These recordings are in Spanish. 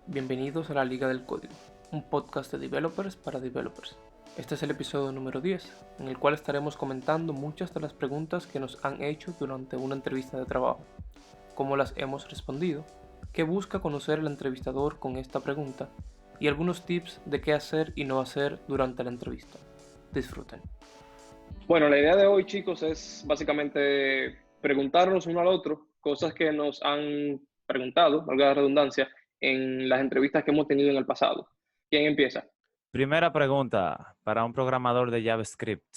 Bienvenidos a la Liga del Código, un podcast de developers para developers. Este es el episodio número 10, en el cual estaremos comentando muchas de las preguntas que nos han hecho durante una entrevista de trabajo, cómo las hemos respondido, qué busca conocer el entrevistador con esta pregunta y algunos tips de qué hacer y no hacer durante la entrevista. Disfruten. Bueno, la idea de hoy, chicos, es básicamente preguntarnos uno al otro cosas que nos han preguntado, valga la redundancia, en las entrevistas que hemos tenido en el pasado. ¿Quién empieza? Primera pregunta para un programador de JavaScript.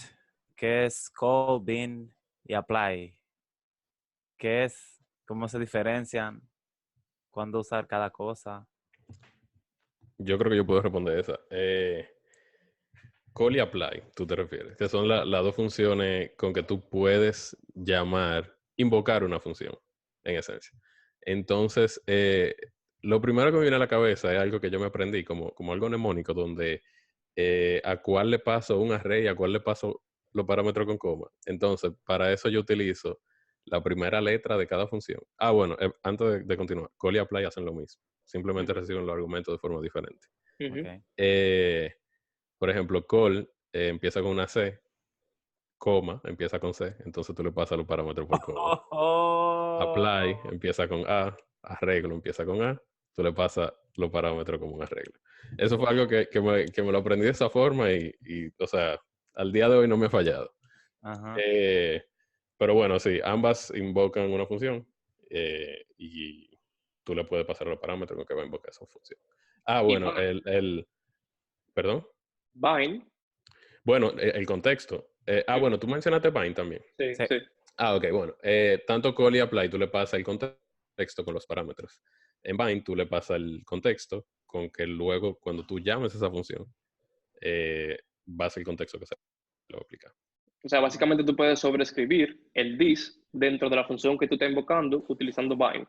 ¿Qué es call, bin y apply? ¿Qué es? ¿Cómo se diferencian? ¿Cuándo usar cada cosa? Yo creo que yo puedo responder esa. Call y apply, tú te refieres, que son las dos funciones con que tú puedes invocar una función, en esencia. Entonces, lo primero que me viene a la cabeza es algo que yo me aprendí, como algo mnemónico, donde a cuál le paso un array y a cuál le paso los parámetros con coma. Entonces, para eso yo utilizo la primera letra de cada función. Bueno, antes de continuar, call y apply hacen lo mismo. Simplemente reciben los argumentos de forma diferente. Okay. Por ejemplo, call empieza con una C, coma empieza con C, entonces tú le pasas los parámetros por coma. Apply empieza con A, arreglo empieza con A, tú le pasas los parámetros como un arreglo. Eso fue algo que me lo aprendí de esa forma y, o sea, al día de hoy no me ha fallado. Ajá. Pero bueno, sí, ambas invocan una función y tú le puedes pasar los parámetros con que va a invocar esa función. Bueno, ¿perdón? Bind. Bueno, el contexto. Bueno, tú mencionaste bind también. Sí. Ok, bueno. Tanto call y apply, tú le pasas el contexto con los parámetros. En bind, tú le pasas el contexto con que luego, cuando tú llames esa función, va a ser el contexto que se lo va a aplicar. O sea, básicamente tú puedes sobreescribir el this dentro de la función que tú estás invocando utilizando bind.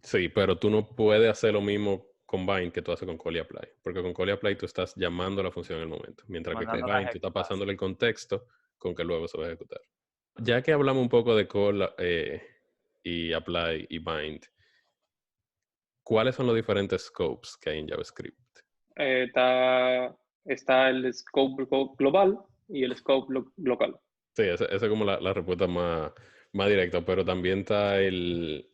Sí, pero tú no puedes hacer lo mismo con bind que tú haces con call y apply. Porque con call y apply tú estás llamando a la función en el momento. Mientras que con bind tú estás pasándole el contexto con que luego se va a ejecutar. Ya que hablamos un poco de call y apply y bind, ¿cuáles son los diferentes scopes que hay en JavaScript? Está el scope global y el scope local. Sí, esa es como la respuesta más directa, pero también está el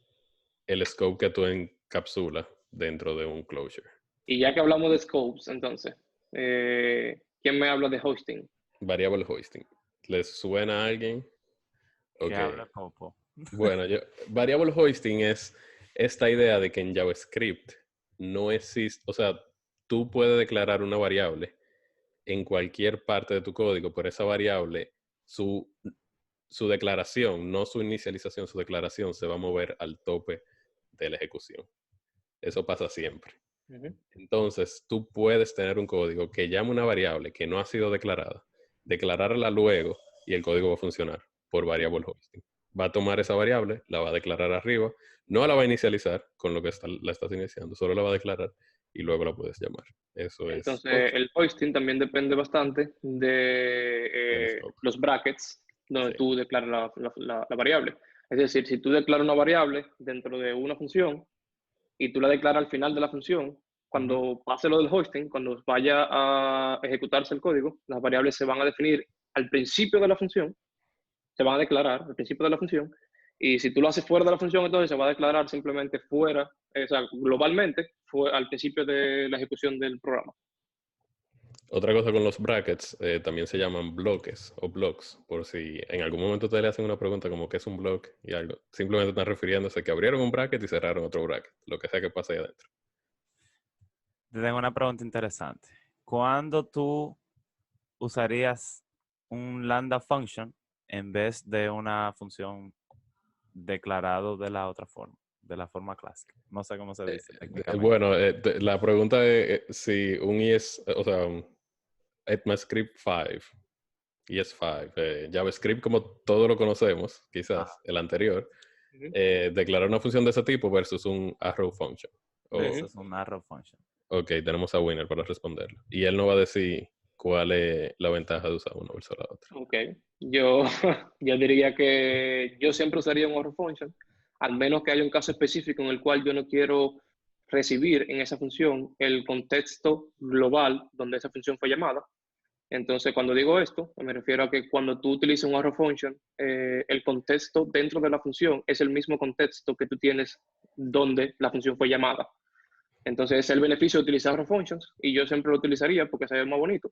scope que tú encapsulas dentro de un closure. Y ya que hablamos de scopes, entonces, ¿quién me habla de hosting? Variable hosting. ¿Les suena a alguien? Okay. ¿Qué habla Popo? Bueno, variable hosting es esta idea de que en JavaScript no existe, o sea, tú puedes declarar una variable en cualquier parte de tu código, pero esa variable, su declaración, no su inicialización, su declaración se va a mover al tope de la ejecución. Eso pasa siempre. Entonces, tú puedes tener un código que llame una variable que no ha sido declarada, declararla luego y el código va a funcionar por variable hosting. Va a tomar esa variable, la va a declarar arriba, no la va a inicializar con lo que la estás iniciando, solo la va a declarar y luego la puedes llamar. Eso es. Entonces, el hosting también depende bastante de los brackets donde tú declaras la variable. Es decir, si tú declaras una variable dentro de una función y tú la declaras al final de la función, cuando pase lo del hosting, cuando vaya a ejecutarse el código, las variables se van a definir al principio de la función, se van a declarar al principio de la función, y si tú lo haces fuera de la función, entonces se va a declarar simplemente fuera, o sea, globalmente, al principio de la ejecución del programa. Otra cosa con los brackets, también se llaman bloques o blocks, por si en algún momento te le hacen una pregunta como qué es un block y algo. Simplemente están refiriéndose a que abrieron un bracket y cerraron otro bracket, lo que sea que pase ahí adentro. Te tengo una pregunta interesante. ¿Cuándo tú usarías un lambda function en vez de una función declarado de la otra forma, de la forma clásica? No sé cómo se dice técnicamente. Bueno, la pregunta es si un o sea, un ECMAScript 5, ES5, JavaScript como todos lo conocemos, quizás, el anterior, declarar una función de ese tipo versus un arrow function. Eso es un arrow function. Ok, tenemos a Winner para responderlo. Y él nos va a decir cuál es la ventaja de usar una versus la otra. Ok, yo diría que yo siempre usaría un arrow function, al menos que haya un caso específico en el cual yo no quiero recibir en esa función el contexto global donde esa función fue llamada. Entonces, cuando digo esto, me refiero a que cuando tú utilizas un arrow function, el contexto dentro de la función es el mismo contexto que tú tienes donde la función fue llamada. Entonces, es el beneficio de utilizar arrow functions, y yo siempre lo utilizaría porque se ve más bonito.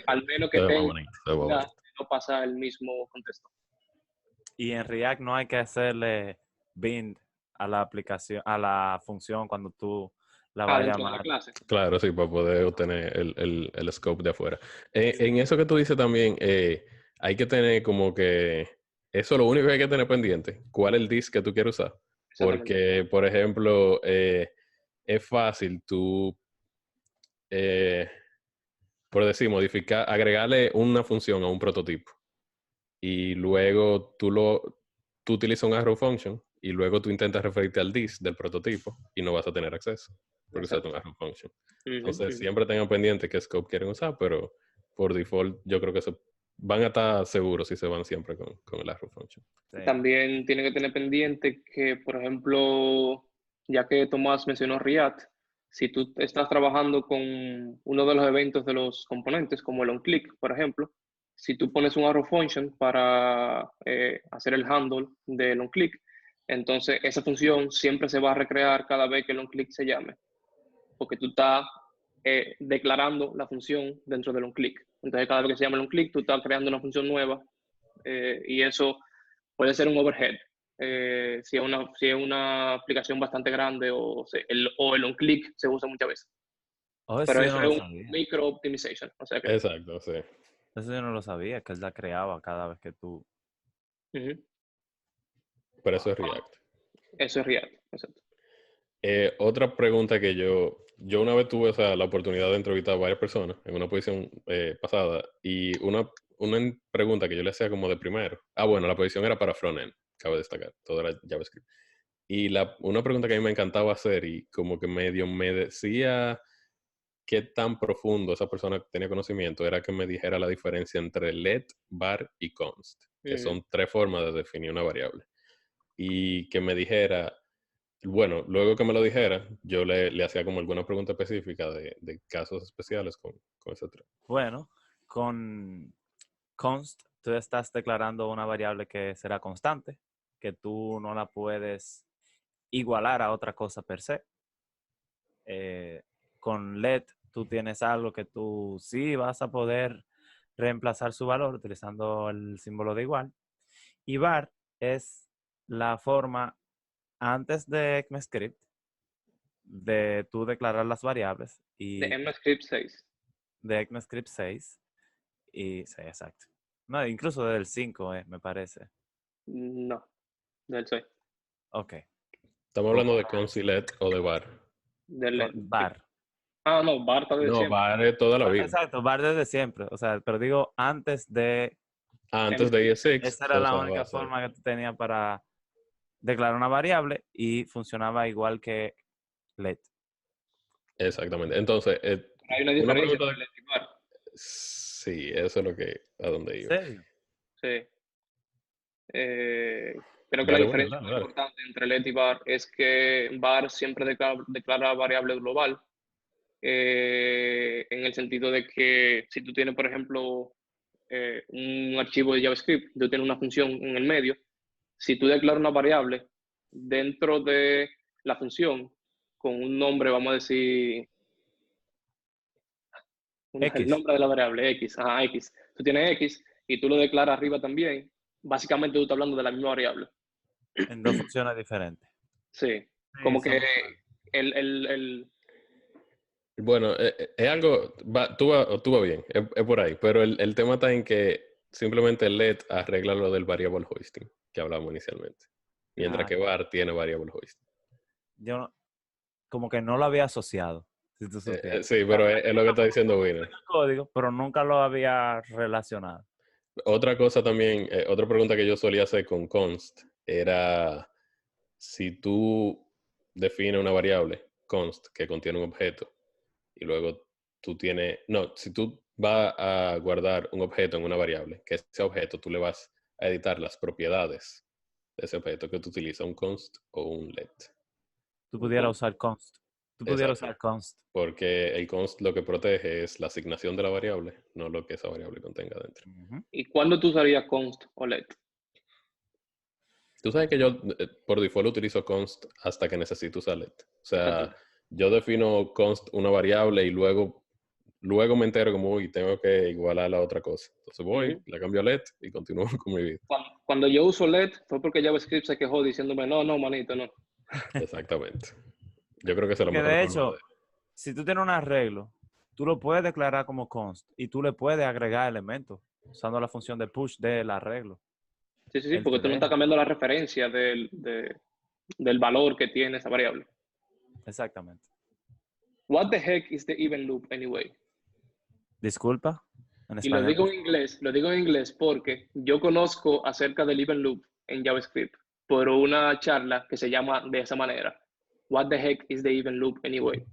Al menos que tenga, no pasa el mismo contexto. Y en React no hay que hacerle bind a la aplicación, a la función cuando tú la vayas a llamar. Claro, sí, para poder obtener el scope de afuera. En eso que tú dices también, hay que tener como que, eso es lo único que hay que tener pendiente. ¿Cuál es el disk que tú quieres usar? Porque, por ejemplo, es fácil tú, por decir, modificar, agregarle una función a un prototipo. Y luego tú utilizas un arrow function y luego tú intentas referirte al disk del prototipo y no vas a tener acceso porque usaste un arrow function. Entonces, siempre tengan pendiente qué scope quieren usar, pero por default yo creo que van a estar seguros si se van siempre con el arrow function. Sí. También tienen que tener pendiente que, por ejemplo, ya que Tomás mencionó React, si tú estás trabajando con uno de los eventos de los componentes, como el onClick, por ejemplo, si tú pones un arrow function para hacer el handle del onClick, entonces esa función siempre se va a recrear cada vez que el onClick se llame, porque tú estás declarando la función dentro del onClick. Entonces cada vez que se llama el onClick, tú estás creando una función nueva, y eso puede ser un overhead. Si es una aplicación bastante grande o el onClick se usa muchas veces. Pero eso es un micro optimization. O sea que... Exacto, sí. Eso yo no lo sabía, que él la creaba cada vez que tú... Pero eso es React. Eso es React, exacto. Otra pregunta que yo una vez tuve la oportunidad de entrevistar a varias personas en una posición pasada, y una pregunta que yo le hacía como de primero. Bueno, la posición era para frontend, cabe destacar, todo era JavaScript. Y una pregunta que a mí me encantaba hacer y como que medio me decía qué tan profundo esa persona tenía conocimiento, era que me dijera la diferencia entre let, var y const, que son 3 formas de definir una variable. Y que me dijera, bueno, luego que me lo dijera, yo le hacía como alguna pregunta específica de casos especiales con ese 3. Bueno, con const, tú estás declarando una variable que será constante, que tú no la puedes igualar a otra cosa per se. Con let, tú tienes algo que tú sí vas a poder reemplazar su valor utilizando el símbolo de igual. Y var es la forma antes de ECMAScript de tú declarar las variables. De ECMAScript 6. De ECMAScript 6. Y sí, exacto. No, incluso del 5, me parece. No, del 6. Ok. ¿Estamos hablando de const y let o de var? De let. Var. Ah, no, var está desde siempre. No, var es toda la vida. Exacto, var desde siempre. O sea, pero digo antes de... Antes de ES6. Esa era la única forma que tú tenías para declarar una variable y funcionaba igual que let. Exactamente. Entonces, hay una diferencia entre let y var. Sí, eso es lo que a donde iba. ¿Serio? Sí. Creo que la diferencia más importante entre let y var es que var siempre declara variable global, en el sentido de que si tú tienes, por ejemplo, un archivo de JavaScript, tú tienes una función en el medio, si tú declaras una variable dentro de la función con un nombre, vamos a decir, el nombre de la variable, X, X. Tú tienes X y tú lo declaras arriba también. Básicamente tú estás hablando de la misma variable. En 2 funciones diferentes. Sí, como que Bueno, es algo, tú vas bien, es por ahí, pero el tema está en que simplemente let arregla lo del variable hoisting que hablamos inicialmente, mientras que var tiene variable hoisting. Yo como que no lo había asociado. Si tú supieras. Sí, pero es lo que está diciendo Winner. Código, pero nunca lo había relacionado. Otra cosa también, otra pregunta que yo solía hacer con const era si tú defines una variable const que contiene un objeto y luego tú tienes, no, si tú vas a guardar un objeto en una variable, que ese objeto tú le vas a editar las propiedades de ese objeto que tú utilizas, un const o un let. tú pudieras usar const. Tú pudieras Exacto. usar const. Porque el const lo que protege es la asignación de la variable, no lo que esa variable contenga dentro. Ujú. ¿Y cuándo tú usarías const o let? Tú sabes que yo por default utilizo const hasta que necesito usar let. O sea, yo defino const una variable y luego me entero como, uy, tengo que igualar la otra cosa. Entonces voy, Ujú. la cambio a let y continúo con mi vida. Cuando yo uso let fue porque JavaScript se quejó diciéndome, no, manito, no. Exactamente. Yo creo que esa es la Porque mejor de forma hecho, si tú tienes un arreglo, tú lo puedes declarar como const y tú le puedes agregar elementos usando la función de push del arreglo. Sí, Él porque te tú no estás deja. cambiando la referencia del valor que tiene esa variable. Exactamente. What the heck is the even loop anyway? Disculpa, en Y lo español. digo en inglés porque yo conozco acerca del even loop en JavaScript por una charla que se llama de esa manera. What the heck is the even loop anyway?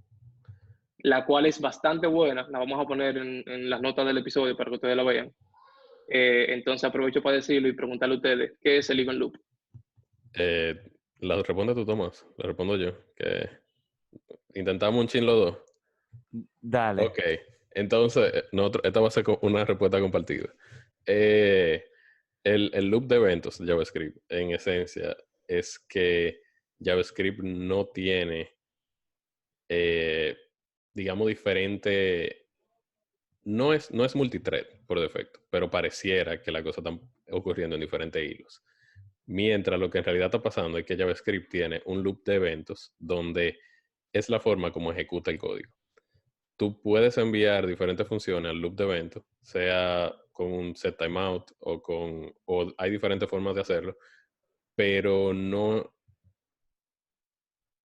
La cual es bastante buena, la vamos a poner en las notas del episodio para que ustedes la vean. Entonces aprovecho para decirlo y preguntarle a ustedes, ¿qué es el even loop? La responde tú, Tomás. La respondo yo. Que intentamos un chin los dos. Dale. Ok. Entonces, esta va a ser una respuesta compartida. Eh, el loop de eventos de JavaScript, en esencia, es que JavaScript no tiene, digamos, diferente. No es multithread por defecto, pero pareciera que la cosa está ocurriendo en diferentes hilos. Mientras lo que en realidad está pasando es que JavaScript tiene un loop de eventos donde es la forma como ejecuta el código. Tú puedes enviar diferentes funciones al loop de eventos, sea con un setTimeout o hay diferentes formas de hacerlo, pero no.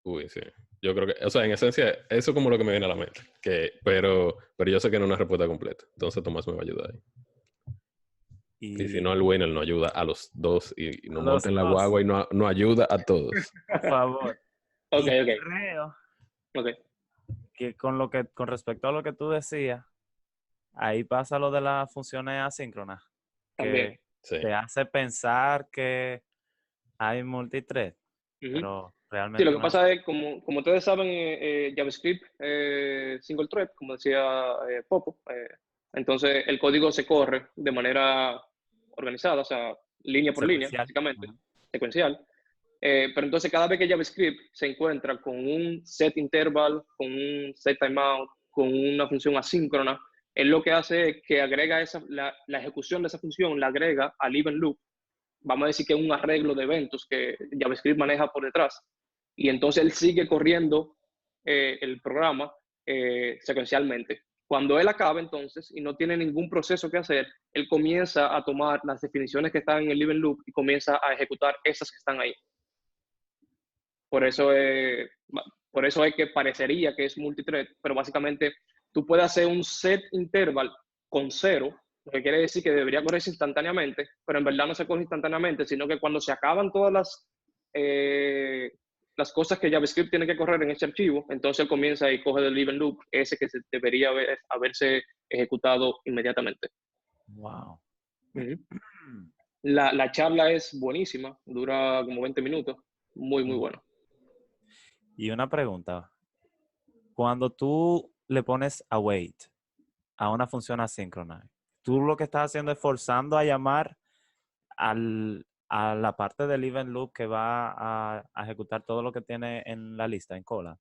Uy, sí. Yo creo que, o sea, en esencia, eso es como lo que me viene a la mente. Pero yo sé que no es una respuesta completa. Entonces Tomás me va a ayudar ahí. Y si Y no, el winner no ayuda a los dos y no los monta en la dos, guagua y no ayuda a todos. por favor. Ok, Y ok, creo ok. que con respecto a lo que tú decías, ahí pasa lo de las funciones asíncronas, También. que Sí. te hace pensar que hay multithread, Ujú. pero Sí, realmente lo que no es. pasa es, como ustedes saben, JavaScript single thread, como decía Popo, entonces el código se corre de manera organizada, o sea, línea por línea, Secuencial. básicamente, Ujú. secuencial. Pero entonces cada vez que JavaScript se encuentra con un set interval, con un set timeout, con una función asíncrona, él lo que hace es que agrega la ejecución de esa función, la agrega al even loop. Vamos a decir que es un arreglo de eventos que JavaScript maneja por detrás. Y entonces él sigue corriendo el programa secuencialmente. Cuando él acaba entonces y no tiene ningún proceso que hacer, él comienza a tomar las definiciones que están en el even loop y comienza a ejecutar esas que están ahí. Por eso es que parecería que es multithread, pero básicamente tú puedes hacer un set interval con 0, lo que quiere decir que debería correrse instantáneamente, pero en verdad no se corre instantáneamente, sino que cuando se acaban todas las cosas que JavaScript tiene que correr en ese archivo, entonces él comienza y coge del even loop, ese que debería haberse ejecutado inmediatamente. Wow. Uh-huh. La charla es buenísima, dura como 20 minutos, muy, muy buena. Y una pregunta. Cuando tú le pones await a una función asíncrona, tú lo que estás haciendo es forzando a llamar a la parte del event loop que va a ejecutar todo lo que tiene en la lista, en cola.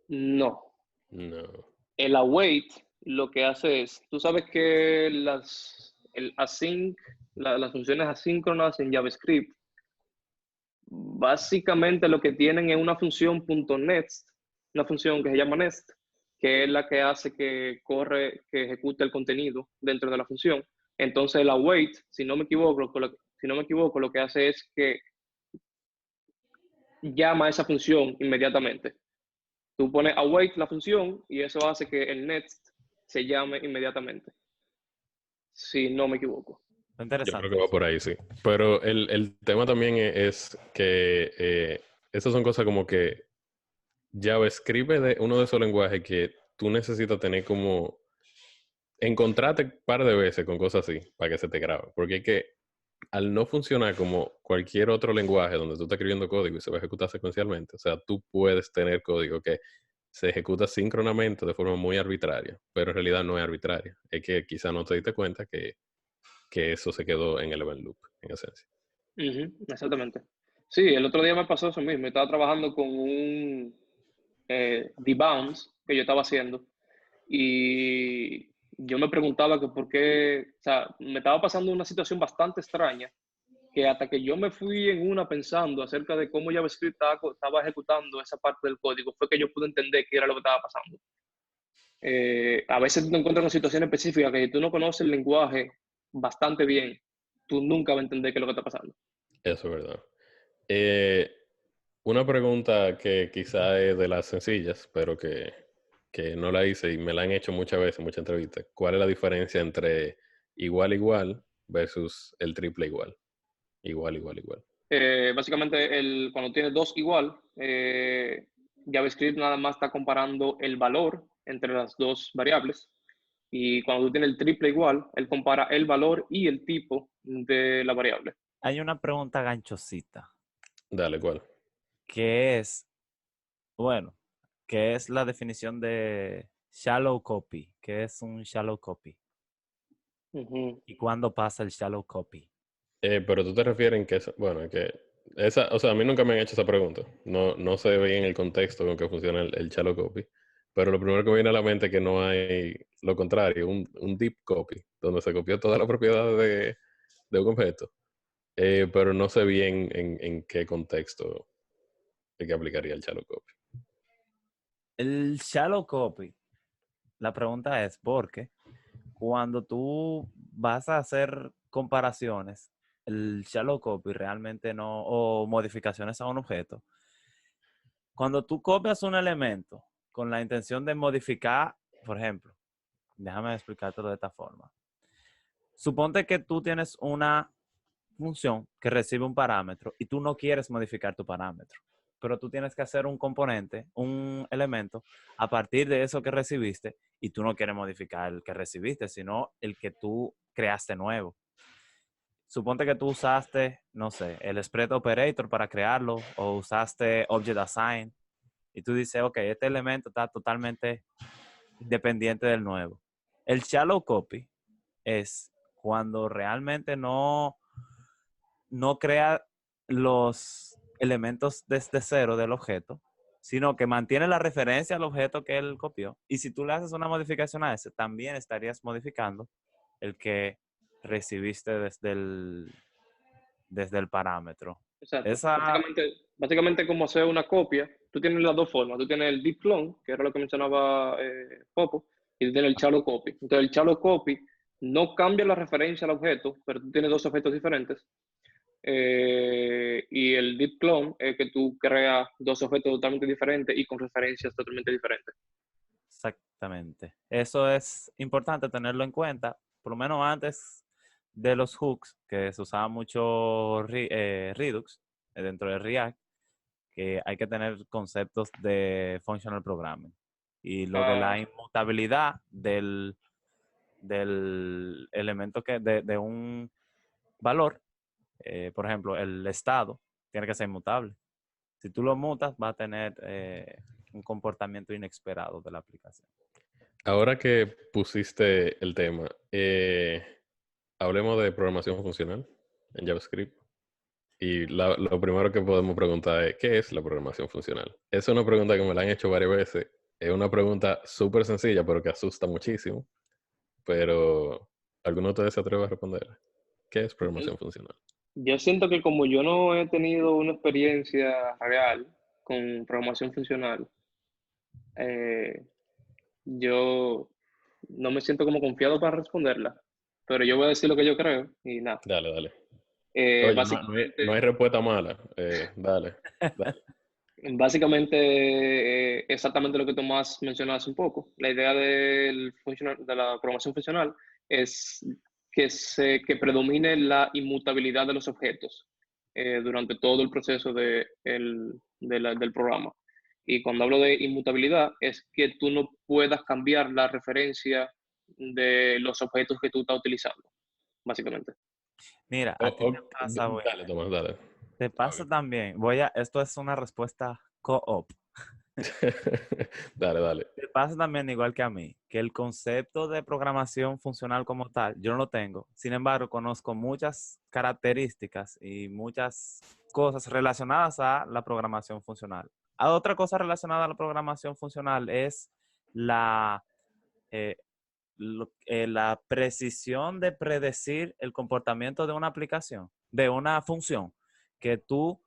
No. No. El await lo que hace es, tú sabes que las funciones asíncronas en JavaScript, básicamente lo que tienen es una función .next, una función que se llama nest, que es la que hace que ejecute el contenido dentro de la función. Entonces el await, si no me equivoco, lo que hace es que llama a esa función inmediatamente. Tú pones await la función y eso hace que el next se llame inmediatamente. Si no me equivoco. Yo Interesante. creo que va por ahí, sí. Pero el tema también es que esas son cosas como que JavaScript es uno de esos lenguajes que tú necesitas tener como encontrarte un par de veces con cosas así para que se te grabe. Porque es que al no funcionar como cualquier otro lenguaje donde tú estás escribiendo código y se va a ejecutar secuencialmente, o sea, tú puedes tener código que se ejecuta síncronamente de forma muy arbitraria, pero en realidad no es arbitraria. Es que quizá no te diste cuenta que eso se quedó en el event loop, en esencia. Exactamente. Sí, el otro día me pasó eso mismo. Estaba trabajando con un debounce que yo estaba haciendo y yo me preguntaba que por qué, o sea, me estaba pasando una situación bastante extraña que hasta que yo me fui en una pensando acerca de cómo JavaScript estaba ejecutando esa parte del código, fue que yo pude entender qué era lo que estaba pasando. A veces tú te encuentras con situaciones específicas que si tú no conoces el lenguaje bastante bien, tú nunca vas a entender qué es lo que está pasando. Eso es verdad. Una pregunta que quizá es de las sencillas, pero que no la hice y me la han hecho muchas veces, en muchas entrevistas. ¿Cuál es la diferencia entre igual versus el triple igual? Igual. Básicamente, cuando tienes dos igual, JavaScript nada más está comparando el valor entre las dos variables. Y cuando tú tienes el triple igual, él compara el valor y el tipo de la variable. Hay una pregunta ganchosita, Dale, ¿cuál? que es, bueno, ¿qué es la definición de shallow copy? ¿Qué es un shallow copy? ¿Y cuándo pasa el shallow copy? Pero tú te refieres en que, bueno, que esa, o sea, a mí nunca me han hecho esa pregunta. No sé bien el contexto con que funciona el shallow copy. Pero lo primero que me viene a la mente es que no hay lo contrario, un deep copy, donde se copió toda la propiedad de un objeto. Pero no sé bien en qué contexto es que aplicaría el shallow copy. El shallow copy, la pregunta es, ¿por qué? Cuando tú vas a hacer comparaciones, el shallow copy realmente no, o modificaciones a un objeto, cuando tú copias un elemento con la intención de modificar, por ejemplo, déjame explicártelo de esta forma. Suponte que tú tienes una función que recibe un parámetro y tú no quieres modificar tu parámetro, pero tú tienes que hacer un componente, un elemento, a partir de eso que recibiste y tú no quieres modificar el que recibiste, sino el que tú creaste nuevo. Suponte que tú usaste, no sé, el spread operator para crearlo o usaste object assign y tú dices, ok, este elemento está totalmente independiente del nuevo. El shallow copy es cuando realmente no crea los elementos desde cero del objeto, sino que mantiene la referencia al objeto que él copió. Y si tú le haces una modificación a ese, también estarías modificando el que recibiste desde el parámetro. Exacto. Esa, Básicamente como hacer una copia, tú tienes las dos formas. Tú tienes el deep clone, que era lo que mencionaba Popo, y tú tienes el shallow copy. Entonces el shallow copy no cambia la referencia al objeto, pero tú tienes dos objetos diferentes. Y el deep clone es que tú creas dos objetos totalmente diferentes y con referencias totalmente diferentes. exactamente. Eso es importante tenerlo en cuenta, por lo menos antes de los hooks, que se usaba mucho Redux dentro de React, que hay que tener conceptos de functional programming. Y lo de la inmutabilidad del elemento de un valor, por ejemplo, el estado, tiene que ser inmutable. Si tú lo mutas, va a tener un comportamiento inesperado de la aplicación. Ahora que pusiste el tema, hablemos de programación funcional en JavaScript. Y lo primero que podemos preguntar es, ¿qué es la programación funcional? Es una pregunta que me la han hecho varias veces. Es una pregunta súper sencilla, pero que asusta muchísimo. Pero, ¿alguno de ustedes se atreve a responder? ¿Qué es programación funcional? Yo siento que como yo no he tenido una experiencia real con programación funcional, yo no me siento como confiado para responderla, pero yo voy a decir lo que yo creo y nada. Dale. Oye, Básicamente, no hay respuesta mala. Dale. exactamente lo que Tomás mencionó hace un poco. La idea de la programación funcional es que predomine la inmutabilidad de los objetos durante todo el proceso del programa. Y cuando hablo de inmutabilidad, es que tú no puedas cambiar la referencia de los objetos que tú estás utilizando, básicamente. Mira, a ti te pasa, Dale, Tomás, dale. te pasa también. Esto es una respuesta co-op. Dale, dale. Te pasa también igual que a mí, que el concepto de programación funcional como tal, yo no lo tengo. Sin embargo, conozco muchas características y muchas cosas relacionadas a la programación funcional. Otra cosa relacionada a la programación funcional es la, eh, la precisión de predecir el comportamiento de una aplicación, de una función, que tú,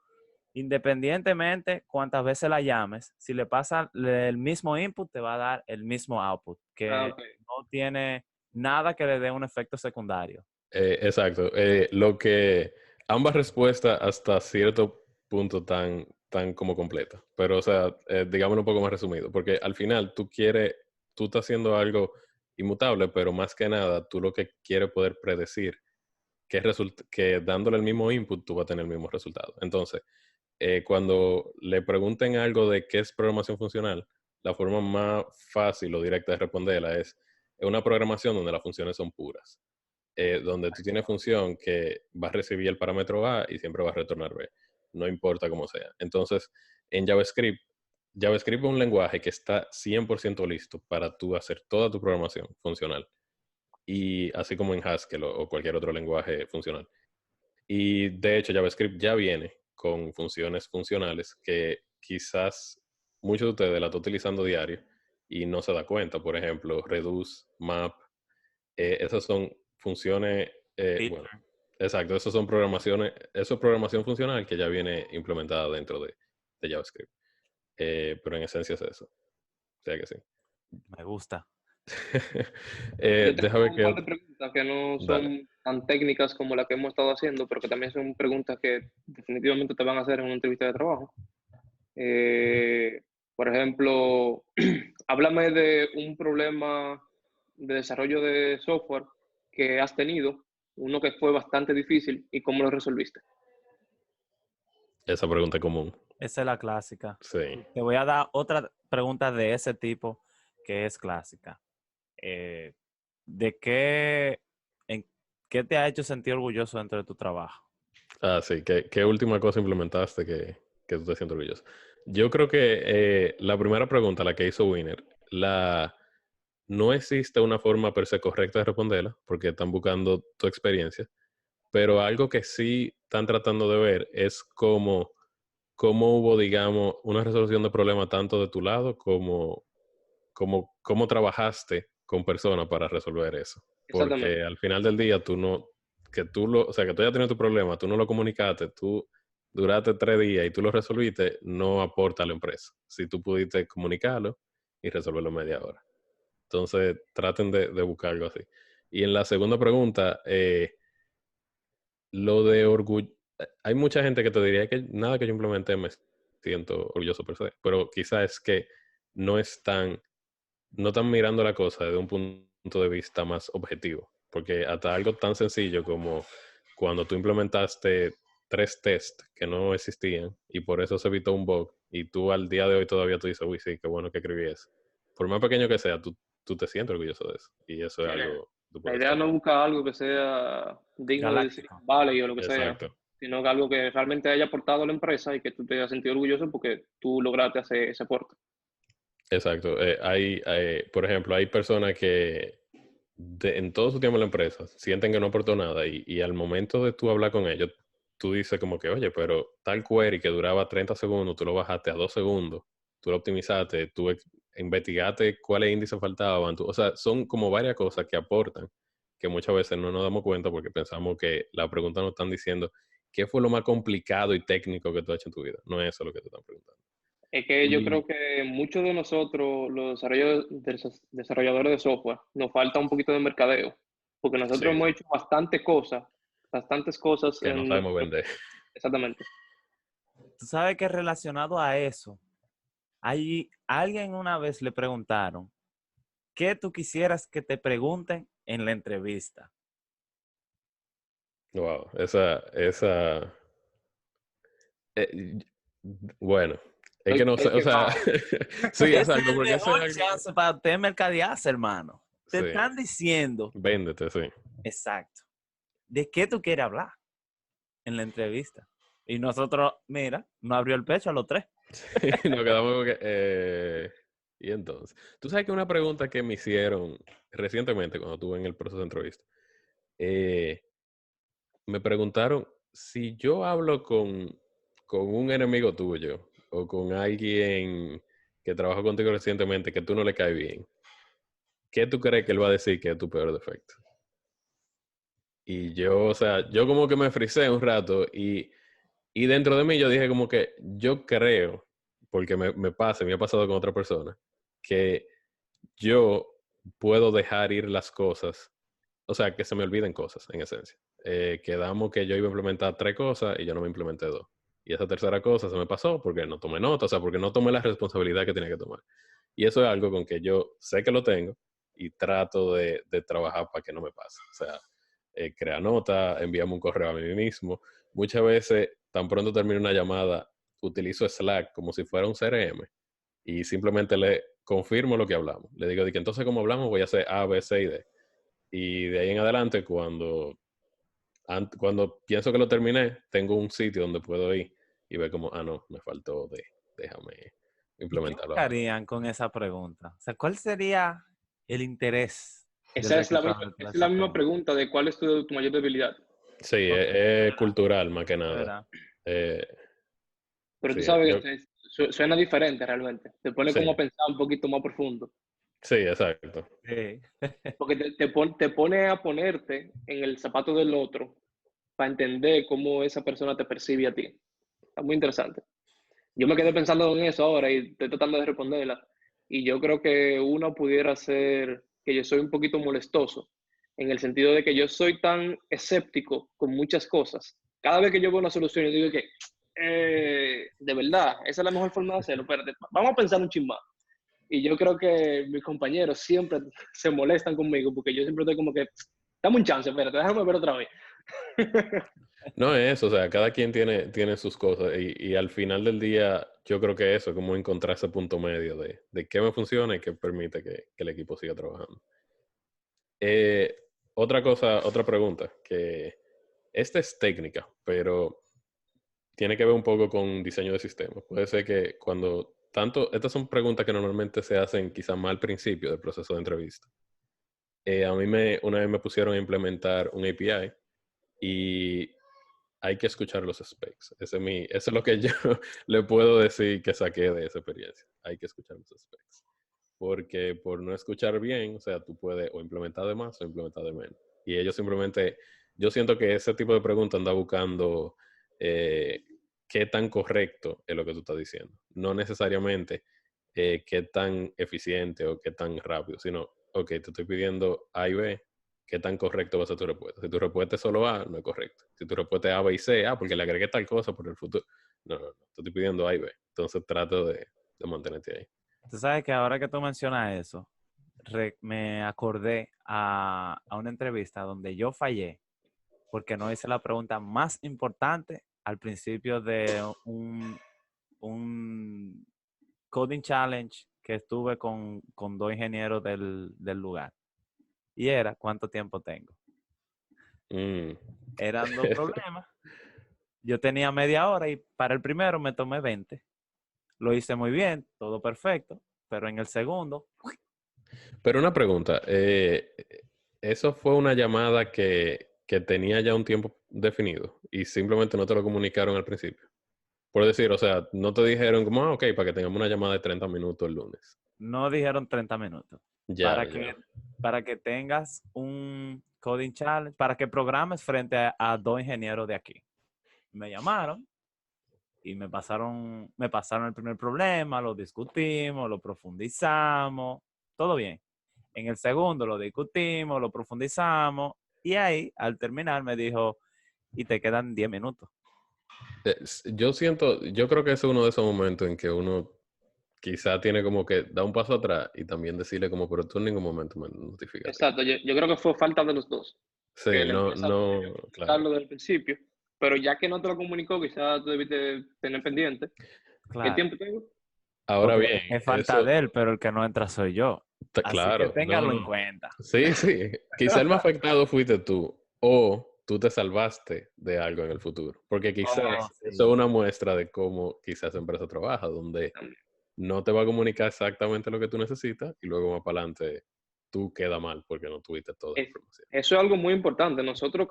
independientemente cuántas veces la llames, si le pasa el mismo input, te va a dar el mismo output, que no tiene nada que le dé un efecto secundario. Exacto. Ambas respuestas hasta cierto punto tan como completa. Pero, o sea, digámoslo un poco más resumido. Porque al final tú estás haciendo algo inmutable, pero más que nada tú lo que quieres poder predecir que dándole el mismo input tú vas a tener el mismo resultado. Entonces, cuando le pregunten algo de qué es programación funcional, la forma más fácil o directa de responderla es una programación donde las funciones son puras. Donde tú tienes función que va a recibir el parámetro A y siempre va a retornar B, no importa cómo sea. Entonces, en JavaScript es un lenguaje que está 100% listo para tú hacer toda tu programación funcional. Y así como en Haskell o cualquier otro lenguaje funcional. Y de hecho, JavaScript ya viene con funciones funcionales que quizás muchos de ustedes la están utilizando diario y no se da cuenta. Por ejemplo, reduce, map, esas son funciones, bueno, exacto, esas son programaciones, eso es programación funcional que ya viene implementada dentro de JavaScript. Pero en esencia es eso. O sea que sí. Me gusta. Yo tengo Déjame un par de preguntas que no son tan técnicas como las que hemos estado haciendo, pero que también son preguntas que definitivamente te van a hacer en una entrevista de trabajo. Por ejemplo, háblame de un problema de desarrollo de software que has tenido, uno que fue bastante difícil y cómo lo resolviste. Esa pregunta es común. Esa es la clásica. Sí. Te voy a dar otra pregunta de ese tipo que es clásica. ¿En qué te ha hecho sentir orgulloso dentro de tu trabajo? Ah, sí. ¿Qué última cosa implementaste que tú te sientes orgulloso? Yo creo que la primera pregunta, la que hizo Winner, no existe una forma per se correcta de responderla, porque están buscando tu experiencia, pero algo que sí están tratando de ver es cómo hubo, digamos, una resolución de problema tanto de tu lado como cómo trabajaste con personas para resolver eso. Porque al final del día o sea, que tú ya tienes tu problema, tú no lo comunicaste, tú duraste 3 días y tú lo resolviste, no aporta a la empresa. Si tú pudiste comunicarlo y resolverlo en media hora. Entonces, traten de buscar algo así. Y en la segunda pregunta, lo de orgullo. Hay mucha gente que te diría que nada que yo implementé me siento orgulloso per se, pero quizás es que no están mirando la cosa desde un punto de vista más objetivo. Porque hasta algo tan sencillo como cuando tú implementaste 3 tests que no existían y por eso se evitó un bug y tú al día de hoy todavía tú dices, uy, sí, qué bueno que escribí eso. Por más pequeño que sea, tú te sientes orgulloso de eso. Y eso es algo... La idea no busca algo que sea digno de decir vale o lo que sea, sino que algo que realmente haya aportado a la empresa y que tú te hayas sentido orgulloso porque tú lograste hacer ese aporte. Exacto. Por ejemplo, hay personas que en todo su tiempo en la empresa sienten que no aportó nada y al momento de tú hablar con ellos, tú dices como que, oye, pero tal query que duraba 30 segundos, tú lo bajaste a 2 segundos, tú lo optimizaste, tú investigaste cuáles índices faltaban. O sea, son como varias cosas que aportan que muchas veces no nos damos cuenta porque pensamos que la pregunta nos están diciendo qué fue lo más complicado y técnico que tú has hecho en tu vida. No es eso lo que te están preguntando. Es que yo creo que muchos de nosotros, los desarrolladores de software, nos falta un poquito de mercadeo, porque nosotros hemos hecho bastantes cosas que no sabemos vender. Exactamente. Tú sabes que relacionado a eso, alguien una vez le preguntaron, ¿qué tú quisieras que te pregunten en la entrevista? Wow, bueno, es que no sé, o sea, sí, exacto, porque es el chance para usted mercadearse, hermano. Te están diciendo. Véndete, sí. Exacto. ¿de qué tú quieres hablar en la entrevista? Y nosotros, mira, nos abrió el pecho a los 3. Sí, nos quedamos como que... y entonces, tú sabes que una pregunta que me hicieron recientemente cuando estuve en el proceso de entrevista, me preguntaron si yo hablo con un enemigo tuyo o con alguien que trabajó contigo recientemente que tú no le caes bien, ¿qué tú crees que él va a decir que es tu peor defecto? Y yo, o sea, yo como que me frisé un rato y dentro de mí yo dije como que yo creo, porque me ha pasado con otra persona, que yo puedo dejar ir las cosas, o sea, que se me olviden cosas, en esencia. Quedamos que yo iba a implementar 3 cosas y yo no me implementé 2. Y esa tercera cosa se me pasó porque no tomé nota, o sea, porque no tomé la responsabilidad que tenía que tomar. Y eso es algo con que yo sé que lo tengo y trato de trabajar para que no me pase. O sea, crea nota, envíame un correo a mí mismo. Muchas veces, tan pronto termino una llamada, utilizo Slack como si fuera un CRM y simplemente le confirmo lo que hablamos. Le digo de que entonces como hablamos voy a hacer A, B, C y D. Y de ahí en adelante, cuando pienso que lo terminé, tengo un sitio donde puedo ir y ver como, no, me faltó D, déjame implementarlo ¿Qué ahora. harían con esa pregunta? O sea, ¿cuál sería el interés del Esa es la reclutador misma, detrás esa de es la esa misma pregunta? pregunta de cuál es tu mayor debilidad. Sí, Ok, es ¿verdad? cultural más que nada. ¿Verdad? Eh, Pero tú sí, sabes que suena diferente realmente. Te pone como a sí, pensar un poquito más profundo. sí, exacto. Sí. Porque te pone a ponerte en el zapato del otro para entender cómo esa persona te percibe a ti. Está muy interesante. Yo me quedé pensando en eso ahora y estoy tratando de responderla. Y yo creo que uno pudiera ser que yo soy un poquito molestoso, en el sentido de que yo soy tan escéptico con muchas cosas. Cada vez que yo veo una solución, yo digo que, de verdad, esa es la mejor forma de hacerlo. Espérate, vamos a pensar un chin más. Y yo creo que mis compañeros siempre se molestan conmigo porque yo siempre estoy como que, dame un chance, espérate, déjame ver otra vez. No es eso, o sea, cada quien tiene sus cosas y al final del día yo creo que eso, como encontrar ese punto medio de qué me funciona y qué permite que el equipo siga trabajando. Otra cosa, otra pregunta, que esta es técnica, pero tiene que ver un poco con diseño de sistemas. Puede ser que estas son preguntas que normalmente se hacen quizá más al principio del proceso de entrevista. A mí una vez me pusieron a implementar un API y hay que escuchar los specs. Eso es lo que yo le puedo decir que saqué de esa experiencia. Hay que escuchar los specs. Porque por no escuchar bien, o sea, tú puedes o implementar de más o implementar de menos. Y ellos simplemente, yo siento que ese tipo de pregunta anda buscando qué tan correcto es lo que tú estás diciendo. No necesariamente qué tan eficiente o qué tan rápido, sino, ok, te estoy pidiendo A y B, ¿qué tan correcto va a ser tu respuesta? Si tu respuesta es solo A, no es correcto. Si tu respuesta es A, B y C, porque le agregué tal cosa por el futuro. No, te estoy pidiendo A y B. Entonces trato de mantenerte ahí. Tú sabes que ahora que tú mencionas eso, me acordé a una entrevista donde yo fallé porque no hice la pregunta más importante al principio de un coding challenge que estuve con 2 ingenieros del lugar. Y era, ¿cuánto tiempo tengo? Eran 2 problemas. Yo tenía media hora y para el primero me tomé 20. Lo hice muy bien, todo perfecto, pero en el segundo... Pero una pregunta, ¿eso fue una llamada que tenía ya un tiempo definido y simplemente no te lo comunicaron al principio? Por decir, o sea, no te dijeron como, ok, para que tengamos una llamada de 30 minutos el lunes. No dijeron 30 minutos. Ya, ya. Para que tengas un coding challenge, para que programes frente a 2 ingenieros de aquí. Me llamaron y me pasaron el primer problema, lo discutimos, lo profundizamos, todo bien. En el segundo lo discutimos, lo profundizamos y ahí, al terminar, me dijo, y te quedan 10 minutos. Yo creo que ese es uno de esos momentos en que uno quizá tiene como que dar un paso atrás y también decirle como, pero tú en ningún momento me notificaste. Exacto, yo creo que fue falta de los dos. Que Sí, la empresa no, debió claro. comunicarlo desde el principio, pero ya que no te lo comunicó, quizás tú debiste tener pendiente. ¿Qué Claro, tiempo tengo? Ahora porque bien, es falta eso, de él, pero el que no entra soy yo. está Así que claro, no, téngalo en no. cuenta. Sí, sí. Quizá el más afectado fuiste tú. O tú te salvaste de algo en el futuro. Porque quizás sí. eso es una muestra de cómo quizás esa empresa trabaja, donde no te va a comunicar exactamente lo que tú necesitas y luego más para adelante tú queda mal porque no tuviste toda la información. Eso es algo muy importante. Nosotros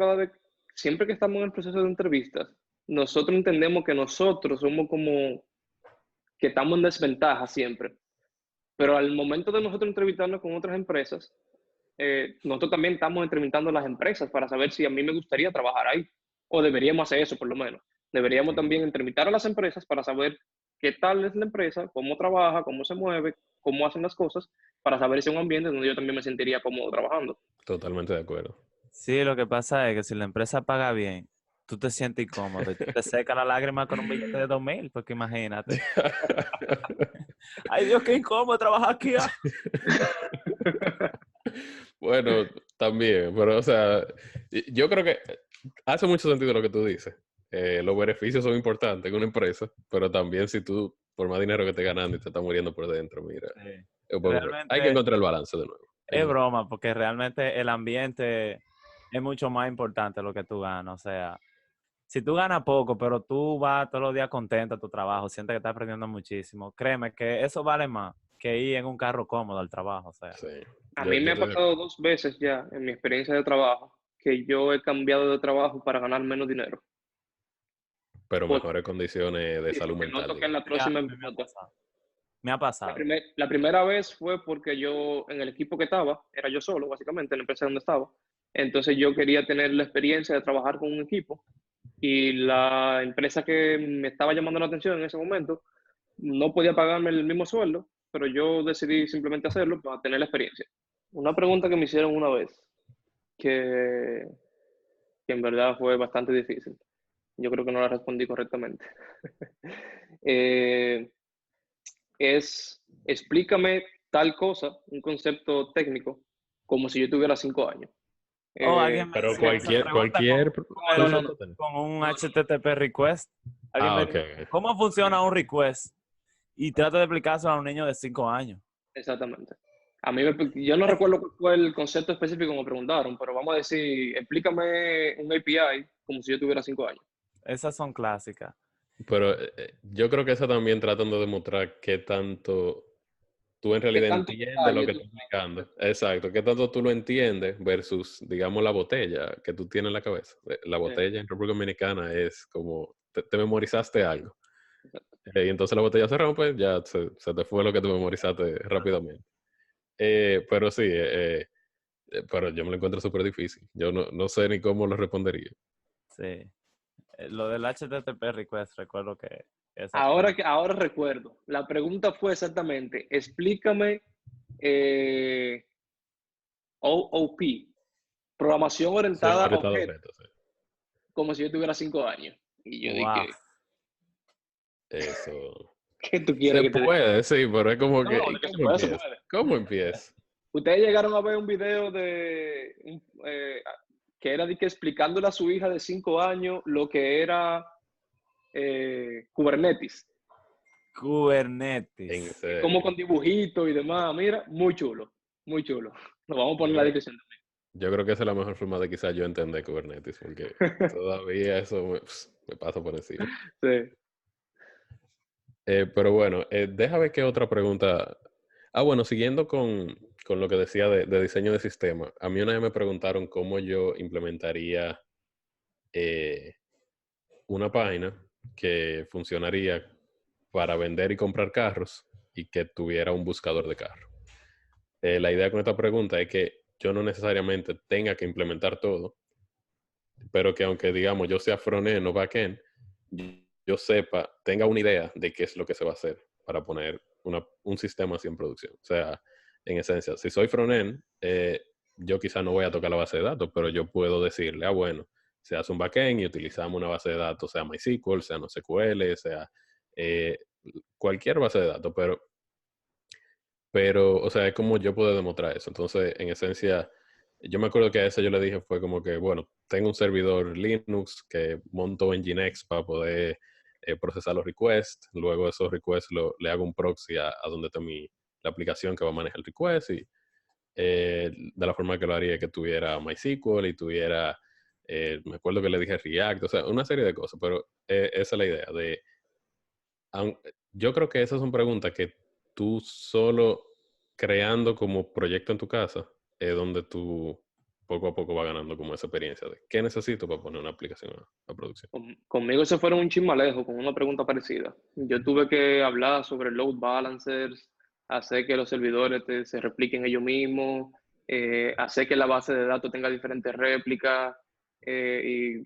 siempre que estamos en el proceso de entrevistas, nosotros entendemos que nosotros somos como que estamos en desventaja siempre. Pero al momento de nosotros entrevistarnos con otras empresas, nosotros también estamos entrevistando a las empresas para saber si a mí me gustaría trabajar ahí. O deberíamos hacer eso, por lo menos. Deberíamos también entrevistar a las empresas para saber qué tal es la empresa, cómo trabaja, cómo se mueve, cómo hacen las cosas, para saber si es un ambiente donde yo también me sentiría cómodo trabajando. Totalmente de acuerdo. Sí, lo que pasa es que si la empresa paga bien, tú te sientes incómodo y te seca la lágrima con un billete de 2,000, porque imagínate. Ay, Dios, qué incómodo trabajar aquí. Bueno, también, pero o sea, yo creo que hace mucho sentido lo que tú dices. Los beneficios son importantes en una empresa, pero también si tú, por más dinero que estés ganando y te estás muriendo por dentro, mira, Sí. hay que encontrar el balance de nuevo. Es broma, porque realmente el ambiente es mucho más importante lo que tú ganas. O sea, si tú ganas poco, pero tú vas todos los días contento a tu trabajo, sientes que estás aprendiendo muchísimo, créeme que eso vale más que ir en un carro cómodo al trabajo. O sea. Sí. A mí me ha pasado 2 veces ya en mi experiencia de trabajo que yo he cambiado de trabajo para ganar menos dinero. Pero mejores condiciones de salud mental. No toqué en la próxima. Me ha pasado. La primera vez fue porque yo, en el equipo que estaba, era yo solo, básicamente, en la empresa donde estaba. Entonces yo quería tener la experiencia de trabajar con un equipo y la empresa que me estaba llamando la atención en ese momento no podía pagarme el mismo sueldo, pero yo decidí simplemente hacerlo para tener la experiencia. Una pregunta que me hicieron una vez, que en verdad fue bastante difícil. Yo creo que no la respondí correctamente. Explícame tal cosa, un concepto técnico, como si yo tuviera 5 años. Alguien me pero hizo esa cualquier con un HTTP request. Alguien me dijo, ¿cómo funciona un request? Y trata de explicárselo a un niño de 5 años. Exactamente. Yo no recuerdo cuál fue el concepto específico que me preguntaron, pero vamos a decir, explícame un API como si yo tuviera 5 años. Esas son clásicas. Pero yo creo que esa también tratando de demostrar qué tanto tú en realidad entiendes lo que estás explicando. Exacto, qué tanto tú lo entiendes versus, digamos, la botella que tú tienes en la cabeza. La botella en República Dominicana es como, te memorizaste algo. Y entonces la botella se rompe, ya se te fue lo que tú memorizaste rápidamente. Pero sí, pero yo me lo encuentro súper difícil. Yo no sé ni cómo lo respondería. Sí. Lo del HTTP request, recuerdo que... Ahora recuerdo. La pregunta fue exactamente, explícame OOP, programación orientada a objetos, sí. Como si yo tuviera 5 años. Y yo dije... Eso... ¿Qué tú quieres se puede, sí, pero es como que... ¿Cómo empieza? Ustedes llegaron a ver un video de... que era de que explicándole a su hija de 5 años lo que era Kubernetes. Kubernetes. Como con dibujitos y demás. Mira, muy chulo. Muy chulo. Lo vamos a poner en la descripción también. Yo creo que esa es la mejor forma de quizás yo entender Kubernetes, porque todavía eso me pasa por encima. Sí. Pero bueno, déjame qué otra pregunta. Bueno, siguiendo con lo que decía de diseño de sistema. A mí una vez me preguntaron cómo yo implementaría una página que funcionaría para vender y comprar carros y que tuviera un buscador de carro. La idea con esta pregunta es que yo no necesariamente tenga que implementar todo, pero que aunque, digamos, yo sea front-end o back-end, yo sepa, tenga una idea de qué es lo que se va a hacer para poner un sistema así en producción. O sea, en esencia, si soy front-end, yo quizá no voy a tocar la base de datos, pero yo puedo decirle, bueno, se hace un back-end y utilizamos una base de datos, sea MySQL, sea NoSQL, sea cualquier base de datos, pero, o sea, es como yo puedo demostrar eso. Entonces, en esencia, yo me acuerdo que a ese yo le dije fue como que, bueno, tengo un servidor Linux que monto en Nginx para poder procesar los requests. Luego esos requests le hago un proxy a donde está la aplicación que va a manejar el request y de la forma que lo haría que tuviera MySQL y tuviera Me acuerdo que le dije React, o sea, una serie de cosas, pero esa es la idea de... Yo creo que esas son preguntas que tú solo creando como proyecto en tu casa es donde tú poco a poco vas ganando como esa experiencia de qué necesito para poner una aplicación a producción. Conmigo se fueron un chismalejo con una pregunta parecida. Yo tuve que hablar sobre load balancers, hacer que los servidores se repliquen ellos mismos, hacer que la base de datos tenga diferentes réplicas y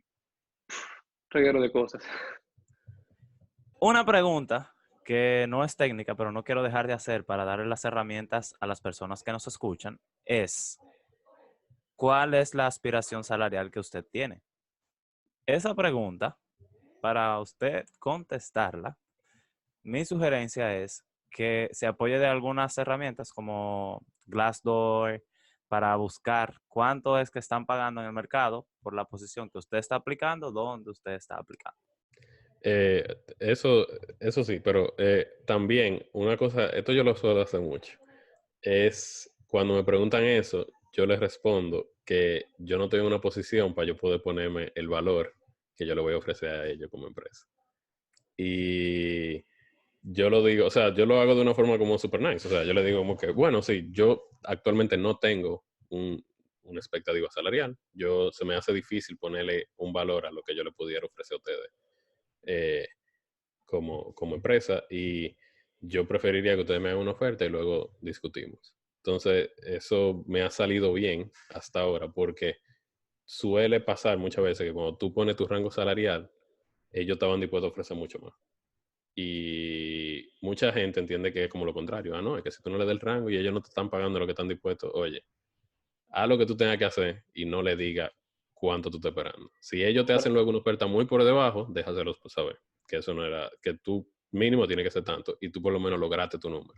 reguero de cosas. Una pregunta que no es técnica, pero no quiero dejar de hacer para darle las herramientas a las personas que nos escuchan, es ¿cuál es la aspiración salarial que usted tiene? Esa pregunta, para usted contestarla, mi sugerencia es que se apoye de algunas herramientas como Glassdoor para buscar cuánto es que están pagando en el mercado por la posición que usted está aplicando, donde usted está aplicando. Eso sí, pero también una cosa, esto yo lo suelo hacer mucho, es cuando me preguntan eso, yo les respondo que yo no tengo una posición para yo poder ponerme el valor que yo le voy a ofrecer a ellos como empresa. Y yo lo digo, o sea, yo lo hago de una forma como super nice, o sea, yo le digo como que, bueno, sí, yo actualmente no tengo una expectativa salarial, se me hace difícil ponerle un valor a lo que yo le pudiera ofrecer a ustedes. Como empresa y yo preferiría que ustedes me hagan una oferta y luego discutimos. Entonces, eso me ha salido bien hasta ahora porque suele pasar muchas veces que cuando tú pones tu rango salarial, ellos estaban dispuestos a ofrecer mucho más. Y mucha gente entiende que es como lo contrario. Ah, no, es que si tú no le das el rango y ellos no te están pagando lo que están dispuestos, oye, haz lo que tú tengas que hacer y no le digas cuánto tú estás esperando. Si ellos te hacen luego una oferta muy por debajo, déjaselos saber que eso no era, que tú mínimo tiene que ser tanto y tú por lo menos lograste tu número.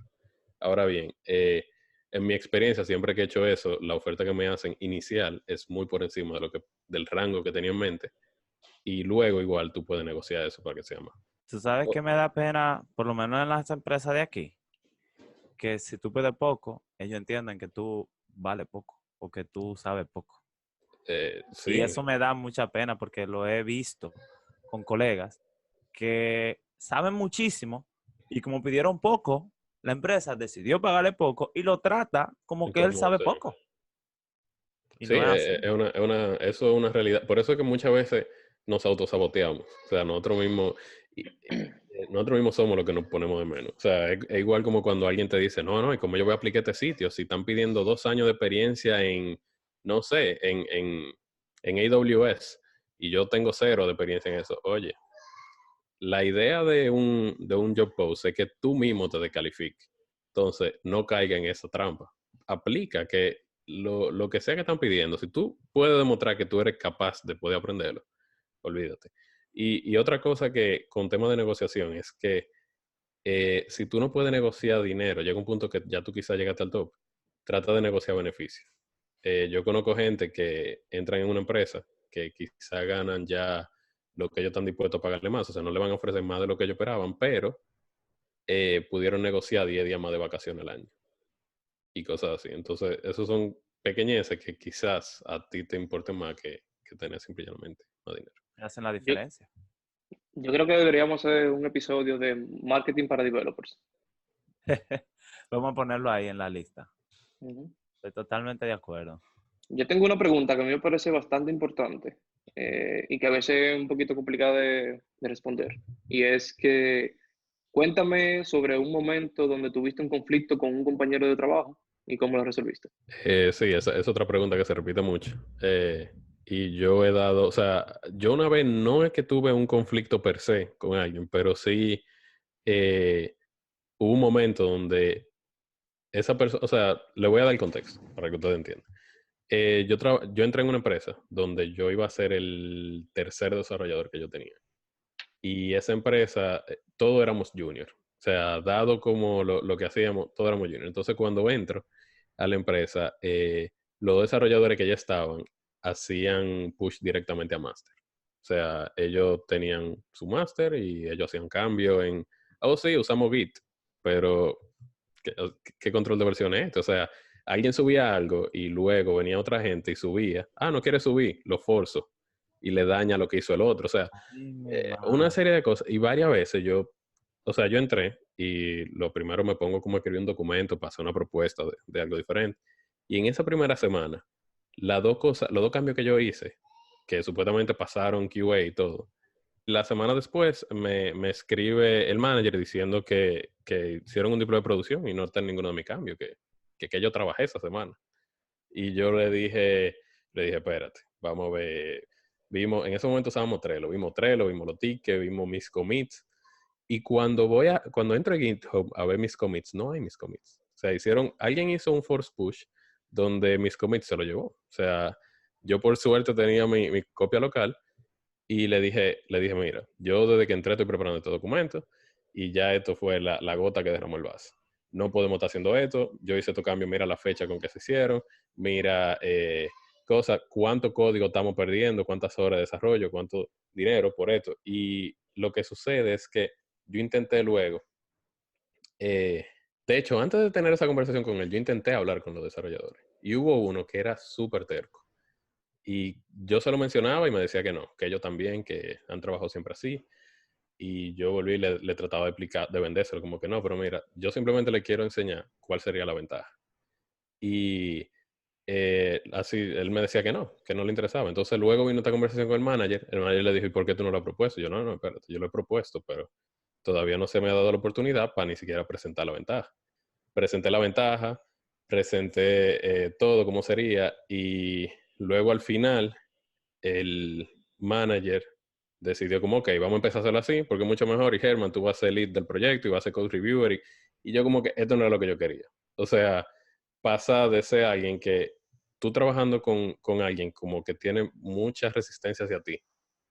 Ahora bien, en mi experiencia, siempre que he hecho eso, la oferta que me hacen inicial es muy por encima del rango que tenía en mente y luego igual tú puedes negociar eso para que sea más. ¿Tú sabes qué me da pena, por lo menos en las empresas de aquí? Que si tú pides poco, ellos entienden que tú vales poco o que tú sabes poco. Sí. Y eso me da mucha pena porque lo he visto con colegas que saben muchísimo y como pidieron poco, la empresa decidió pagarle poco y lo trata como que él sabe Sí. poco. Y Sí, no es así. eso es una realidad. Por eso es que muchas veces nos autosaboteamos. O sea, nosotros mismos somos los que nos ponemos de menos. O sea, es igual como cuando alguien te dice, no, y como yo voy a aplicar este sitio, si están pidiendo 2 años de experiencia no sé, en AWS, y yo tengo 0 de experiencia en eso. Oye, la idea de un job post es que tú mismo te descalifiques. Entonces, no caiga en esa trampa. Aplica que lo que sea que están pidiendo, si tú puedes demostrar que tú eres capaz de poder aprenderlo, olvídate. Y otra cosa que con tema de negociación es que si tú no puedes negociar dinero, llega un punto que ya tú quizás llegaste al top, trata de negociar beneficios. Yo conozco gente que entran en una empresa que quizá ganan ya lo que ellos están dispuestos a pagarle más, o sea, no le van a ofrecer más de lo que ellos esperaban, pero pudieron negociar 10 días más de vacaciones al año y cosas así. Entonces, esos son pequeñeces que quizás a ti te importen más que tener simplemente más dinero. Hacen la Yo, diferencia. yo creo que deberíamos hacer un episodio de marketing para developers. Vamos a ponerlo ahí en la lista. Ujú. Estoy totalmente de acuerdo. Yo tengo una pregunta que a mí me parece bastante importante y que a veces es un poquito complicada de responder. Y es que cuéntame sobre un momento donde tuviste un conflicto con un compañero de trabajo y cómo lo resolviste. Sí, esa es otra pregunta que se repite mucho. Y yo he dado, o sea, yo una vez no es que tuve un conflicto per se con alguien, pero sí hubo un momento donde esa persona, o sea, le voy a dar el contexto para que ustedes entiendan. Yo entré en una empresa donde yo iba a ser el tercer desarrollador que yo tenía. Y esa empresa, todos éramos junior. O sea, dado como lo que hacíamos, todos éramos junior. Entonces, cuando entro a la empresa, los desarrolladores que ya estaban hacían push directamente a master. O sea, ellos tenían su master y ellos hacían cambio sí, usamos Git, pero ¿qué control de versión es este? O sea, alguien subía algo y luego venía otra gente y subía. Ah, no quiere subir, lo forzo. y le daña lo que hizo el otro. O sea, una serie de cosas. Y varias veces yo entré y lo primero me pongo como a escribir un documento para hacer una propuesta de algo diferente. Y en esa primera semana, los dos cambios que yo hice, que supuestamente pasaron QA y todo, la semana después me escribe el manager diciendo que hicieron un deploy de producción y no está en ninguno de mis cambios, que yo trabajé esa semana. Y yo le dije, espérate, vamos a ver. En ese momento usábamos Trello, vimos los tickets, vimos mis commits. Y cuando entro a GitHub a ver mis commits, no hay mis commits. O sea, alguien hizo un force push donde mis commits se lo llevó. O sea, yo por suerte tenía mi copia local y le dije, mira, yo desde que entré estoy preparando este documento y ya esto fue la gota que derramó el vaso. No podemos estar haciendo esto. Yo hice estos cambios, mira la fecha con que se hicieron, mira cuánto código estamos perdiendo, cuántas horas de desarrollo, cuánto dinero por esto. Y lo que sucede es que yo intenté luego, de hecho, antes de tener esa conversación con él, yo intenté hablar con los desarrolladores. Y hubo uno que era súper terco. Y yo se lo mencionaba y me decía que no, que ellos también, que han trabajado siempre así. Y yo volví y le trataba de explicar, de vendérselo, como que no, pero mira, yo simplemente le quiero enseñar cuál sería la ventaja. Y así, él me decía que no le interesaba. Entonces luego vino esta conversación con el manager le dijo, ¿y por qué tú no lo has propuesto? Y yo, no, espérate, yo lo he propuesto, pero todavía no se me ha dado la oportunidad para ni siquiera presentar la ventaja. Presenté la ventaja, presenté todo como sería, y luego al final el manager decidió como, ok, vamos a empezar a hacerlo así, porque es mucho mejor, y Germán, tú vas a ser lead del proyecto y vas a ser code reviewer, y yo como que esto no era lo que yo quería. O sea, pasa de ser alguien que tú trabajando con alguien como que tiene mucha resistencia hacia ti,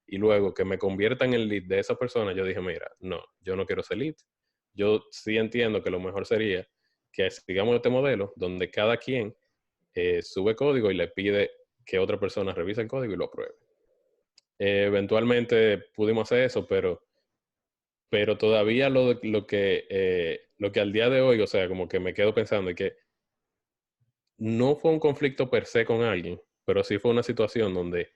y luego que me convierta en el lead de esa persona, yo dije, mira, no, yo no quiero ser lead. Yo sí entiendo que lo mejor sería que sigamos este modelo donde cada quien sube código y le pide que otra persona revise el código y lo apruebe. Eventualmente pudimos hacer eso, pero todavía lo que al día de hoy, o sea, como que me quedo pensando es que no fue un conflicto per se con alguien, pero sí fue una situación donde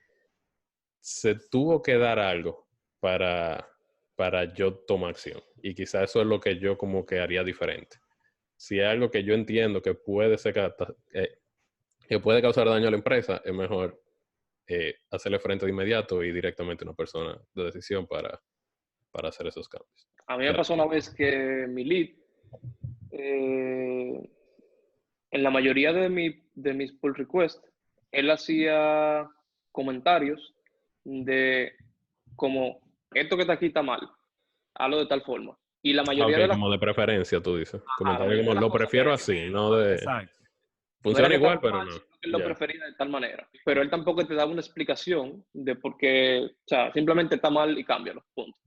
se tuvo que dar algo para yo tomar acción. Y quizás eso es lo que yo como que haría diferente. Si es algo que yo entiendo que puede que puede causar daño a la empresa, es mejor hacerle frente de inmediato y directamente a una persona de decisión para hacer esos cambios. A mí me pasó una vez que mi lead, en la mayoría de mis pull requests, él hacía comentarios de como, esto que está aquí está mal, hazlo de tal forma. Y la mayoría de las como de preferencia, tú dices. Comentario como, de las lo cosas prefiero que así, no de... Exacto. no era Funciona que igual, estaba pero mal, no. sino que él lo prefería de tal manera. Pero él tampoco te daba una explicación de por qué, o sea, simplemente está mal y cámbialo, punto.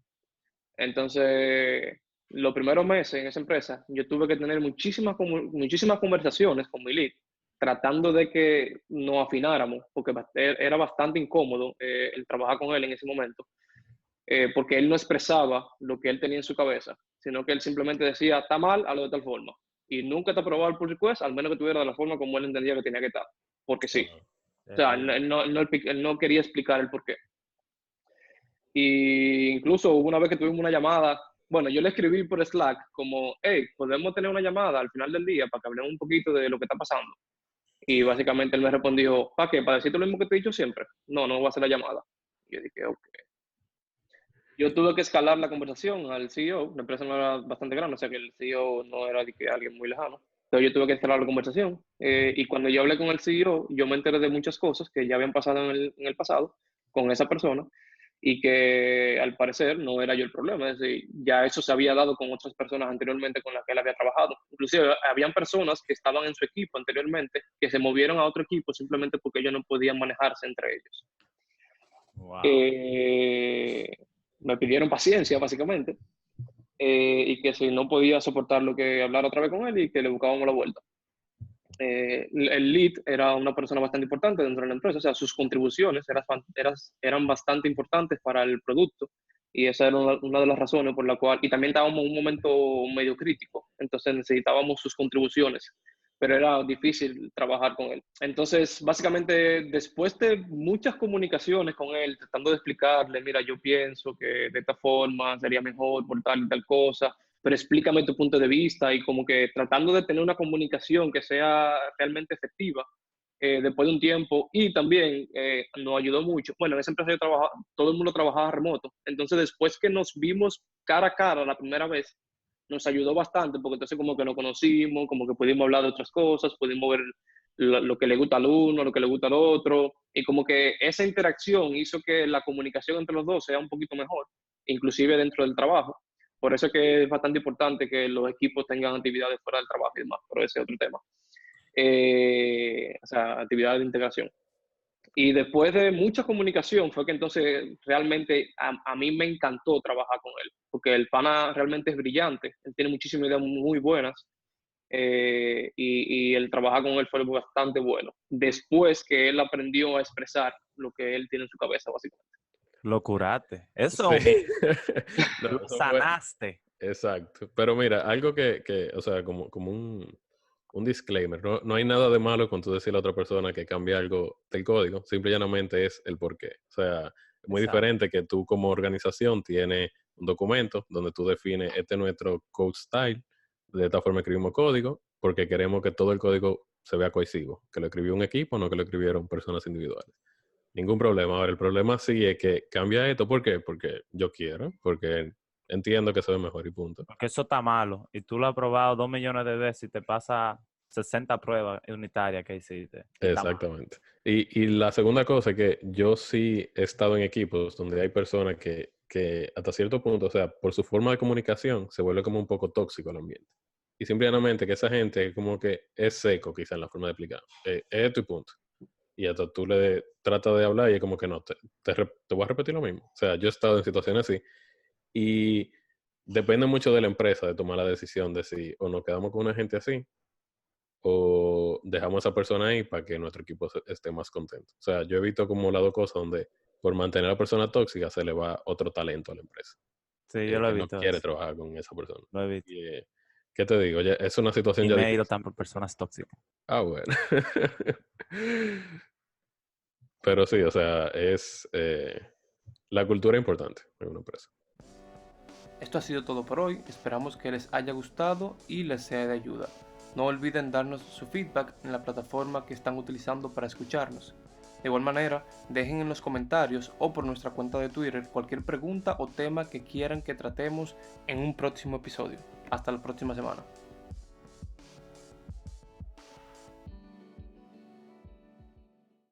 Entonces, los primeros meses en esa empresa, yo tuve que tener muchísimas conversaciones con mi lead, tratando de que nos afináramos, porque era bastante incómodo el trabajar con él en ese momento, porque él no expresaba lo que él tenía en su cabeza, sino que él simplemente decía, está mal, hazlo de tal forma. Y nunca te aprobaba el pull request, al menos que tuviera de la forma como él entendía que tenía que estar, porque sí. O sea, él no quería explicar el por qué. Y incluso hubo una vez que tuvimos una llamada, bueno, yo le escribí por Slack como, hey, podemos tener una llamada al final del día para que hablemos un poquito de lo que está pasando. Y básicamente él me respondió, ¿para qué? ¿Para decirte lo mismo que te he dicho siempre? No voy a hacer la llamada. Y yo dije, ok. Yo tuve que escalar la conversación al CEO, la empresa no era bastante grande, o sea que el CEO no era de que alguien muy lejano. Entonces yo tuve que escalar la conversación. Y cuando yo hablé con el CEO, yo me enteré de muchas cosas que ya habían pasado en el pasado con esa persona y que al parecer no era yo el problema. Es decir, ya eso se había dado con otras personas anteriormente con las que él había trabajado. Inclusive habían personas que estaban en su equipo anteriormente que se movieron a otro equipo simplemente porque ellos no podían manejarse entre ellos. Wow. Me pidieron paciencia, básicamente, y que si no podía soportar lo que hablar otra vez con él y que le buscábamos la vuelta. El lead era una persona bastante importante dentro de la empresa, o sea, sus contribuciones eran bastante importantes para el producto, y esa era una de las razones por la cual, y también estábamos en un momento medio crítico, entonces necesitábamos sus contribuciones pero era difícil trabajar con él. Entonces, básicamente, después de muchas comunicaciones con él, tratando de explicarle, mira, yo pienso que de esta forma sería mejor por tal y tal cosa, pero explícame tu punto de vista, y como que tratando de tener una comunicación que sea realmente efectiva, después de un tiempo, y también nos ayudó mucho. Bueno, en esa empresa yo trabajaba, todo el mundo trabajaba remoto, entonces después que nos vimos cara a cara la primera vez, nos ayudó bastante, porque entonces como que nos conocimos, como que pudimos hablar de otras cosas, pudimos ver lo que le gusta al uno, lo que le gusta al otro, y como que esa interacción hizo que la comunicación entre los dos sea un poquito mejor, inclusive dentro del trabajo. Por eso es que es bastante importante que los equipos tengan actividades fuera del trabajo y demás, pero ese es otro tema. O sea, actividades de integración. Y después de mucha comunicación fue que entonces realmente a mí me encantó trabajar con él, porque el pana realmente es brillante, él tiene muchísimas ideas muy buenas, y el trabajar con él fue bastante bueno, después que él aprendió a expresar lo que él tiene en su cabeza, básicamente. Lo curaste. Eso, Sí. No, lo eso fue- sanaste. Exacto. Pero mira, algo o sea, como un disclaimer, no hay nada de malo con tú decirle a otra persona que cambie algo del código, simple y llanamente es el porqué. O sea, es muy Exacto. diferente que tú como organización tienes un documento donde tú defines, este es nuestro code style, de esta forma escribimos código, porque queremos que todo el código se vea cohesivo, que lo escribió un equipo, no que lo escribieron personas individuales. Ningún problema. Ahora, el problema sí es que cambia esto. ¿Por qué? Porque yo quiero, porque entiendo que se ve mejor y punto. Porque eso está malo. Y tú lo has probado 2 millones de veces y te pasa 60 pruebas unitarias que hiciste. Y está mal. Exactamente. Y la segunda cosa es que yo sí he estado en equipos donde hay personas que hasta cierto punto, o sea, por su forma de comunicación, se vuelve como un poco tóxico el ambiente. Y simplemente que esa gente como que es seco quizá en la forma de explicar. Es esto y punto. Y hasta tú le tratas de hablar y es como que no, te voy a repetir lo mismo. O sea, yo he estado en situaciones así y depende mucho de la empresa de tomar la decisión de si o nos quedamos con una gente así o dejamos a esa persona ahí para que nuestro equipo esté más contento. O sea, yo he visto como las dos cosas donde por mantener a la persona tóxica se le va otro talento a la empresa, Sí, yo lo he que no visto quiere eso. trabajar con esa persona. Lo he visto. Y, ¿qué te digo? Ya, es una situación Y ya me he ido difícil. tan por personas tóxicas. Ah, bueno. Pero sí, o sea, la cultura es importante en una empresa. Esto ha sido todo por hoy, esperamos que les haya gustado y les sea de ayuda. No olviden darnos su feedback en la plataforma que están utilizando para escucharnos. De igual manera, dejen en los comentarios o por nuestra cuenta de Twitter cualquier pregunta o tema que quieran que tratemos en un próximo episodio. Hasta la próxima semana.